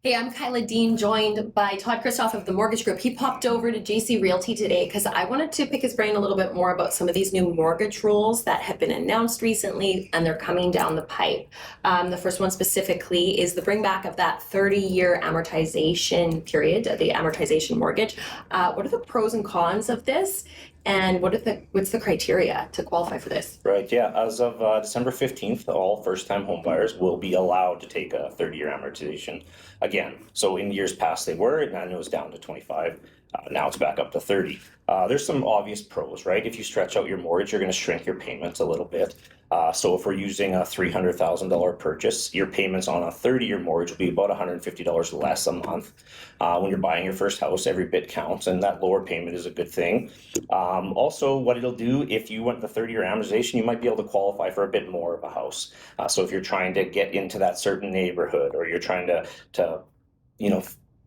Hey, I'm Kyla Dean, joined by Todd Kristoff of the Mortgage Group. He popped over to JC Realty today because I wanted to pick his brain a little bit more about some of these new mortgage rules that have been announced recently and they're coming down the pipe. The first one specifically is the bring back of that 30-year amortization period, the amortization mortgage. What are the pros and cons of this? And what's the criteria to qualify for this? Right, yeah. As of December 15th, all first-time home buyers will be allowed to take a 30-year amortization again. So in years past they were, and then it was down to 25. Now it's back up to 30. There's some obvious pros, right? If you stretch out your mortgage, you're going to shrink your payments a little bit. So if we're using a $300,000 purchase, your payments on a 30-year mortgage will be about $150 less a month. When you're buying your first house, every bit counts, and that lower payment is a good thing. Also, what it'll do, if you went the 30-year amortization, you might be able to qualify for a bit more of a house. So if you're trying to get into that certain neighborhood, or you're trying to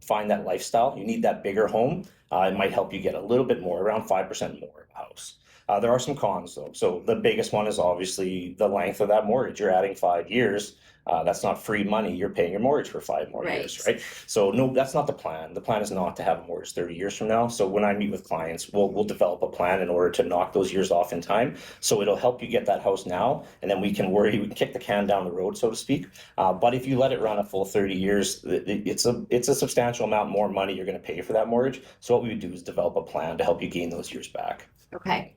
find that lifestyle, you need that bigger home. It might help you get a little bit more, around 5% more of a house. There are some cons though. So the biggest one is obviously the length of that mortgage. You're adding 5 years. That's not free money. You're paying your mortgage for 5 more years, right? So no, that's not the plan. The plan is not to have a mortgage 30 years from now. So when I meet with clients, we'll develop a plan in order to knock those years off in time. So it'll help you get that house now, and then we can kick the can down the road, so to speak. But if you let it run a full 30 years, it's a substantial amount more money you're going to pay for that mortgage. So what we would do is develop a plan to help you gain those years back.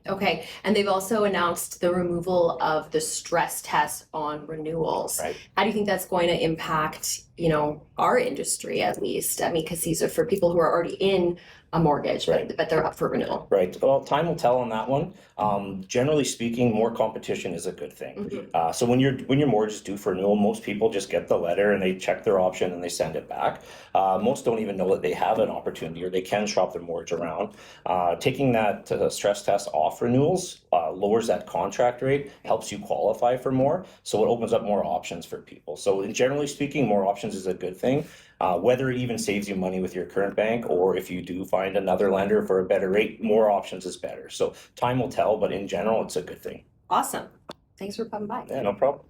Okay. And they've also announced the removal of the stress test on renewals. Right. How do you think that's going to impact, our industry at least? I mean, because these are for people who are already in a mortgage, Right. but they're up for renewal. Right. Well, time will tell on that one. Generally speaking, more competition is a good thing. Mm-hmm. So when your mortgage is due for renewal, most people just get the letter and they check their option and they send it back. Most don't even know that they have an opportunity or they can shop their mortgage around. Taking that stress test off renewals lowers that contract rate, helps you qualify for more. So it opens up more options for people. So generally speaking, more options is a good thing. Whether it even saves you money with your current bank, or if you do find another lender for a better rate, more options is better. So time will tell, but in general, it's a good thing. Awesome. Thanks for coming by. Yeah, no problem.